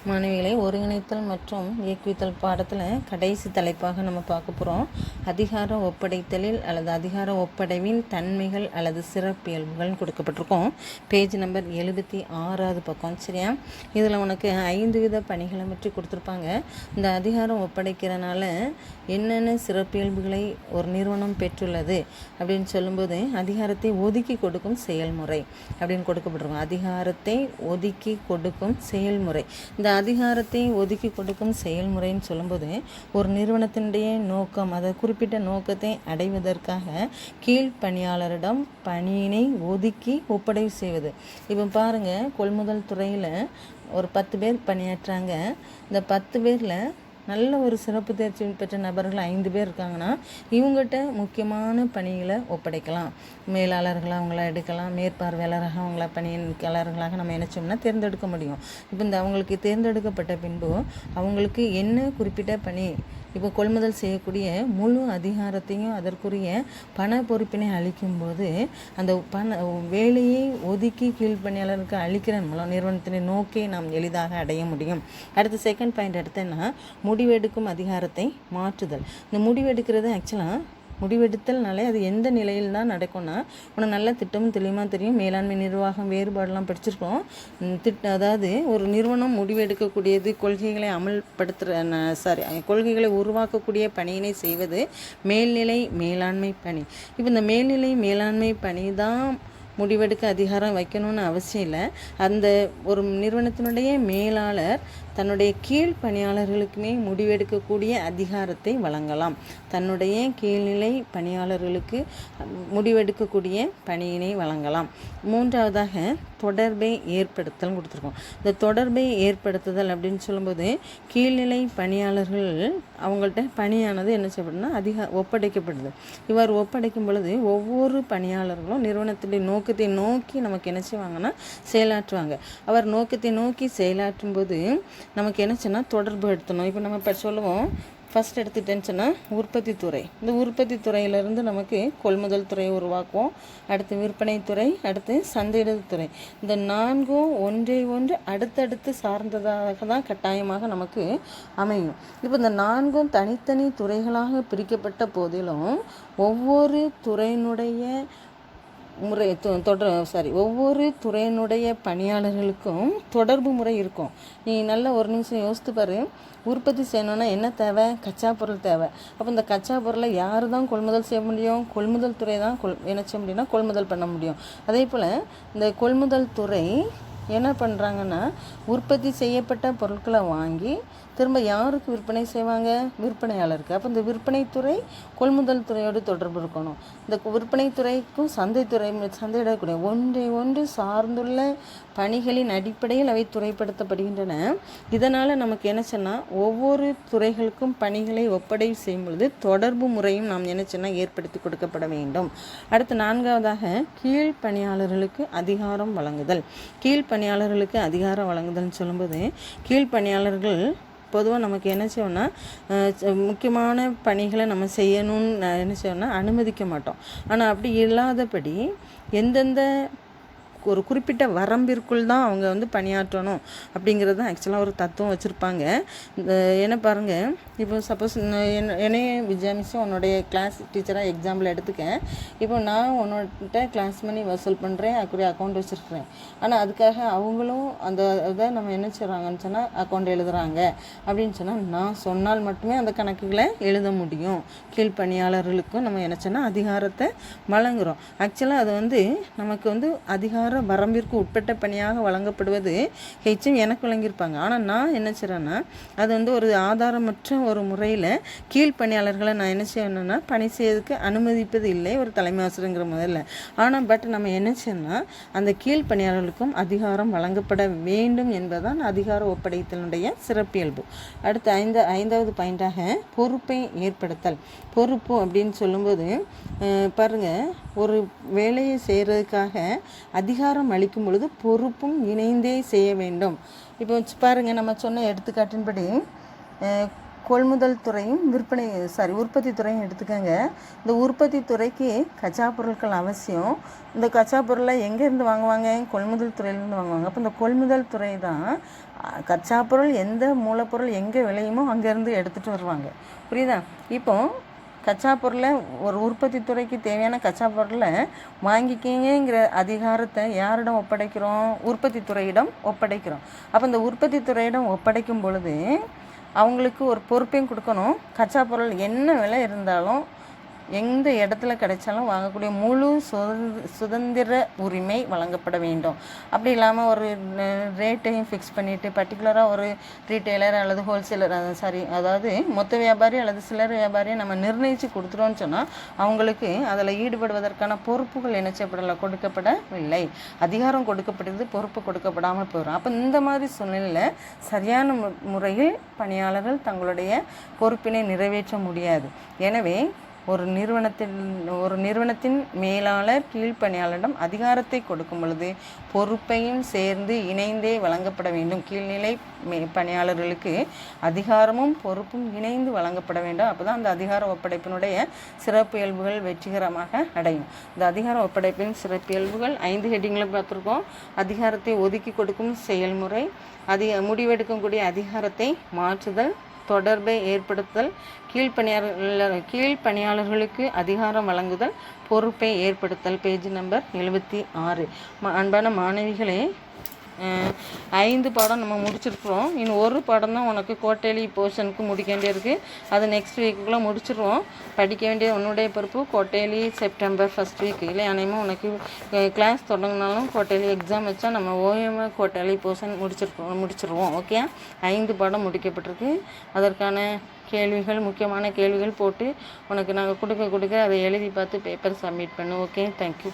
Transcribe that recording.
மாணவிகளை ஒருங்கிணைத்தல் மற்றும் இயக்குவித்தல் பாடத்தில் கடைசி தலைப்பாக நம்ம பார்க்க போகிறோம். அதிகார ஒப்படைத்தலில் அல்லது அதிகார ஒப்படைவின் தன்மைகள் அல்லது சிறப்பியல்புகள் கொடுக்கப்பட்டிருக்கோம். பேஜ் நம்பர் 76வது பக்கம். சரியா? இதில் உனக்கு 5 வித பணிகளை பற்றி கொடுத்துருப்பாங்க. இந்த அதிகாரம் ஒப்படைக்கிறனால என்னென்ன சிறப்பியல்புகளை ஒரு நிறுவனம் பெற்றுள்ளது அப்படின்னு சொல்லும்போது அதிகாரத்தை ஒதுக்கி கொடுக்கும் செயல்முறை அப்படின்னு கொடுக்கப்பட்டிருக்கோம். அதிகாரத்தை ஒதுக்கி கொடுக்கும் செயல்முறை. இந்த அதிகாரத்தை ஒதுக்கி கொடுக்கும் செயல்முறைன்னு சொல்லும்போது ஒரு நிறுவனத்தினுடைய நோக்கம், அதை குறிப்பிட்ட நோக்கத்தை அடைவதற்காக கீழ்ப்பணியாளரிடம் பணியினை ஒதுக்கி ஒப்படைவு செய்வது. இப்போ பாருங்கள், கொள்முதல் துறையில் ஒரு 10 பேர் பணியாற்றுறாங்க. இந்த 10 பேரில் நல்ல ஒரு சிறப்பு தேர்ச்சி பெற்ற நபர்கள் 5 பேர் இருக்காங்கன்னா இவங்ககிட்ட முக்கியமான பணிகளை ஒப்படைக்கலாம். மேலாளர்களாக அவங்கள எடுக்கலாம், மேற்பார்வையாளராக அவங்கள பணியாளர்களாக நம்ம நினச்சோம்னா தேர்ந்தெடுக்க முடியும். இப்போ இந்த அவங்களுக்கு தேர்ந்தெடுக்கப்பட்ட பின்பு அவங்களுக்கு என்ன குறிப்பிட்ட பணி, இப்போ கொள்முதல் செய்யக்கூடிய முழு அதிகாரத்தையும் அதற்குரிய பண பொறுப்பினை அளிக்கும்போது அந்த வேலையை ஒதுக்கி கீழ்ப்பணியாளருக்கு அளிக்கிறதன் மூலம் நிறுவனத்தின் நோக்கை நாம் எளிதாக அடைய முடியும். அடுத்து செகண்ட் பாயிண்ட் எடுத்தேன்னா முடிவெடுக்கும் அதிகாரத்தை மாற்றுதல். இந்த முடிவெடுக்கிறது ஆக்சுவலாக முடிவெடுத்தல்னாலே அது எந்த நிலையில் தான் நடக்கும்னா, உனக்கு நல்ல திட்டமும் தெளிவாக தெரியும். மேலாண்மை நிர்வாகம் வேறுபாடெல்லாம் படிச்சிருக்கோம். அதாவது ஒரு நிறுவனம் முடிவெடுக்கக்கூடியது, கொள்கைகளை கொள்கைகளை உருவாக்கக்கூடிய பணியினை செய்வது மேல்நிலை மேலாண்மை பணி. இப்போ இந்த மேல்நிலை மேலாண்மை பணி தான் முடிவெடுக்க அதிகாரம் வைக்கணும்னு அவசியம் இல்லை. அந்த ஒரு நிறுவனத்தினுடைய மேலாளர் தன்னுடைய கீழ் பணியாளர்களுக்குமே முடிவெடுக்கக்கூடிய அதிகாரத்தை வழங்கலாம். தன்னுடைய கீழ்நிலை பணியாளர்களுக்கு முடிவெடுக்கக்கூடிய பணியினை வழங்கலாம். மூன்றாவதாக தொடர்பை ஏற்படுத்தல் கொடுத்துருக்கோம். இந்த தொடர்பை ஏற்படுத்துதல் அப்படின்னு சொல்லும்போது கீழ்நிலை பணியாளர்கள் அவங்கள்ட்ட பணியானது என்ன செய்யப்படுதுன்னா ஒப்படைக்கப்படுது. இவ்வாறு ஒப்படைக்கும் பொழுது ஒவ்வொரு பணியாளர்களும் நிறுவனத்தினுடைய நோக்கத்தை நோக்கி நமக்கு என்ன செய்வாங்கன்னா செயலாற்றுவாங்க. அவர் நோக்கத்தை நோக்கி செயலாற்றும் போது நமக்கு என்ன சொன்னால் தொடர்பு எடுத்தணும். இப்போ நம்ம இப்போ சொல்லுவோம், ஃபஸ்ட் எடுத்துட்டேன்னு சொன்னால் உற்பத்தி துறை. இந்த உற்பத்தி துறையிலேருந்து நமக்கு கொள்முதல் துறையை உருவாக்குவோம். அடுத்து விற்பனை துறை, அடுத்து சந்தையிடுதல் துறை. இந்த 4ம் ஒன்றை ஒன்று அடுத்தடுத்து சார்ந்ததாக தான் கட்டாயமாக நமக்கு அமையும். இப்போ இந்த 4ம் தனித்தனி துறைகளாக பிரிக்கப்பட்ட போதிலும் ஒவ்வொரு துறையினுடைய ஒவ்வொரு துறையினுடைய பணியாளர்களுக்கும் தொடர்பு முறை இருக்கும். நீ நல்ல ஒரு நிமிஷம் யோசித்து பாரு. உற்பத்தி செய்யணுன்னா என்ன தேவை? கச்சா பொருள் தேவை. அப்போ இந்த கச்சா பொருளை யார் தான் கொள்முதல் செய்ய முடியும்? கொள்முதல் துறை தான் என்ன செய்ய முடியும்னா கொள்முதல் பண்ண முடியும். அதே போல் இந்த கொள்முதல் துறை என்ன பண்ணுறாங்கன்னா உற்பத்தி செய்யப்பட்ட பொருட்களை வாங்கி திரும்ப யாருக்கு விற்பனை செய்வாங்க? விற்பனையாளருக்கு. அப்போ இந்த விற்பனைத்துறை கொள்முதல் துறையோடு தொடர்பு இருக்கணும். இந்த விற்பனை துறைக்கும் சந்தையிடக்கூடிய ஒன்றை ஒன்று சார்ந்துள்ள பணிகளின் அடிப்படையில் அவை துறைப்படுத்தப்படுகின்றன. இதனால் நமக்கு என்ன சொன்னால் ஒவ்வொரு துறைகளுக்கும் பணிகளை ஒப்படைவு செய்யும் பொழுது தொடர்பு முறையும் நாம் என்ன சொன்னால் ஏற்படுத்தி கொடுக்கப்பட வேண்டும். அடுத்து 4வதாக கீழ்ப்பணியாளர்களுக்கு அதிகாரம் வழங்குதல். கீழ்ப்பணியாளர்களுக்கு அதிகாரம் வழங்குதல்னு சொல்லும்போது கீழ்ப்பணியாளர்கள் பொதுவாக நமக்கு என்ன செய்வோம்னா முக்கியமான பணிகளை நம்ம செய்யணும்னு என்ன செய்வோம்னா அனுமதிக்க மாட்டோம். ஆனால் அப்படி இல்லாதபடி எந்தெந்த ஒரு குறிப்பிட்ட வரம்பிற்குள் தான் அவங்க பணியாற்றணும் அப்படிங்கிறது தான் ஆக்சுவலாக ஒரு தத்துவம் வச்சுருப்பாங்க. என்ன பாருங்கள், இப்போ சப்போஸ் என்னையே விஜயா மிஸ் உன்னுடைய கிளாஸ் டீச்சராக எக்ஸாம்பிள் எடுத்துக்கேன். இப்போ நான் உன்னோட கிளாஸ் மணி வசூல் பண்ணுறேன், அதுக்குரிய அக்கௌண்ட் வச்சுருக்கிறேன். ஆனால் அதுக்காக அவங்களும் அந்த இதை நம்ம என்ன செய்கிறாங்கன்னு சொன்னால் அக்கௌண்ட் எழுதுகிறாங்க அப்படின்னு சொன்னால் நான் சொன்னால் மட்டுமே அந்த கணக்குகளை எழுத முடியும். கீழ்ப்பணியாளர்களுக்கும் நம்ம என்ன சொன்னால் அதிகாரத்தை வழங்குகிறோம். ஆக்சுவலாக அது நமக்கு அதிகார வரம்பிற்கு உட்பட்ட பணியாக வழங்கப்படுவது ஹெச்எம் எனக்கு வழங்கியிருப்பாங்க. ஆனால் நான் என்ன செய்கிறேன்னா அது ஒரு ஆதாரமற்ற ஒரு முறையில் கீழ்ப்பணியாளர்களை நான் என்ன செய்யணும்னா பணி செய்யறதுக்கு அனுமதிப்பது இல்லை ஒரு தலைமை ஆசிரியங்கிற முதல்ல. ஆனால் நம்ம என்ன செய்யணும்னா அந்த கீழ்ப்பணியாளர்களுக்கும் அதிகாரம் வழங்கப்பட வேண்டும் என்பதுதான் அதிகார ஒப்படைத்தலுடைய சிறப்பியல்பு. அடுத்து 5வது பாயிண்டாக பொறுப்பை ஏற்படுத்தல். பொறுப்பு அப்படின்னு சொல்லும்போது பாருங்கள், ஒரு வேலையை செய்கிறதுக்காக அதிகாரம் அளிக்கும் பொழுது பொறுப்பும் இணைந்தே செய்ய வேண்டும். இப்போ பாருங்கள், நம்ம சொன்ன எடுத்துக்காட்டின்படி கொள்முதல் துறையும் உற்பத்தி துறையும் எடுத்துக்கோங்க. இந்த உற்பத்தி துறைக்கு கச்சா பொருட்கள் அவசியம். இந்த கச்சா பொருளை எங்கேருந்து வாங்குவாங்க? கொள்முதல் துறையிலேருந்து வாங்குவாங்க. அப்போ இந்த கொள்முதல் துறை தான் கச்சா பொருள் எந்த மூலப்பொருள் எங்கே விளையுமோ அங்கேருந்து எடுத்துகிட்டு வருவாங்க. புரியுதா? இப்போ கச்சா பொருளை ஒரு உற்பத்தி துறைக்கு தேவையான கச்சா பொருளை வாங்கிக்கிங்கிற அதிகாரத்தை யாரிடம் ஒப்படைக்கிறோம்? உற்பத்தி துறையிடம் ஒப்படைக்கிறோம். அப்போ இந்த உற்பத்தி துறையிடம் ஒப்படைக்கும் பொழுது அவங்களுக்கு ஒரு பொறுப்பையும் கொடுக்கணும். கச்சா பொருள் என்ன விலை இருந்தாலும் எந்த இடத்துல கிடைச்சாலும் வாங்கக்கூடிய முழு சுதந்திர உரிமை வழங்கப்பட வேண்டும். அப்படி இல்லாமல் ஒரு ரேட்டையும் ஃபிக்ஸ் பண்ணிவிட்டு பர்டிகுலராக ஒரு ரீட்டெய்லர் அல்லது ஹோல்சேலர் அதாவது மொத்த வியாபாரி அல்லது சில்லறை வியாபாரியை நம்ம நிர்ணயித்து கொடுத்துட்டோன்னு சொன்னால் அவங்களுக்கு அதில் ஈடுபடுவதற்கான பொறுப்புகள் கொடுக்கப்படவில்லை. அதிகாரம் கொடுக்கப்படுது, பொறுப்பு கொடுக்கப்படாமல் போயிடும். அப்போ இந்த மாதிரி சூழ்நிலையில் சரியான முறையில் பணியாளர்கள் தங்களுடைய பொறுப்பினை நிறைவேற்ற முடியாது. எனவே ஒரு நிறுவனத்தின் மேலாளர் கீழ்ப்பணியாளரிடம் அதிகாரத்தை கொடுக்கும் பொழுது பொறுப்பையும் சேர்ந்து இணைந்தே வழங்கப்பட வேண்டும். கீழ்நிலை பணியாளர்களுக்கு அதிகாரமும் பொறுப்பும் இணைந்து வழங்கப்பட வேண்டும். அப்போ தான் அந்த அதிகார ஒப்படைப்பினுடைய சிறப்பியல்புகள் வெற்றிகரமாக அடையும். இந்த அதிகார ஒப்படைப்பின் சிறப்பியல்புகள் 5 ஹெட்டிங்கில் பார்த்துருக்கோம். அதிகாரத்தை ஒதுக்கி கொடுக்கும் செயல்முறை, முடிவெடுக்கக்கூடிய அதிகாரத்தை மாற்றுதல், தொடர்பை ஏற்படுத்துதல், கீழ்ப்பணியாளர்களுக்கு அதிகாரம் வழங்குதல், பொறுப்பை ஏற்படுத்தல். Page number 76. அன்பான மாணவிகளே, 5 பாடம் நம்ம முடிச்சிருக்கிறோம். இன்னும் ஒரு பாடம் தான் உனக்கு குவார்ட்டர்லி போர்ஷனுக்கு முடிக்க வேண்டியிருக்கு. அது நெக்ஸ்ட் வீக்குள்ளே முடிச்சிடுவோம். படிக்க வேண்டிய உன்னுடைய பொறுப்பு. குவார்ட்டர்லி செப்டம்பர் 1st வீக் இல்லை அனைமா உனக்கு கிளாஸ் தொடங்கினாலும் குவார்ட்டர்லி எக்ஸாம் வச்சா நம்ம ஓஎம்ஏ குவார்ட்டர்லி போர்ஷன் முடிச்சிருவோம். ஓகே, 5 பாடம் முடிக்கப்பட்டிருக்கு. அதற்கான முக்கியமான கேள்விகள் போட்டு உனக்கு நாங்கள் கொடுக்க அதை எழுதி பார்த்து பேப்பர் சப்மிட் பண்ணு. Okay, thank you.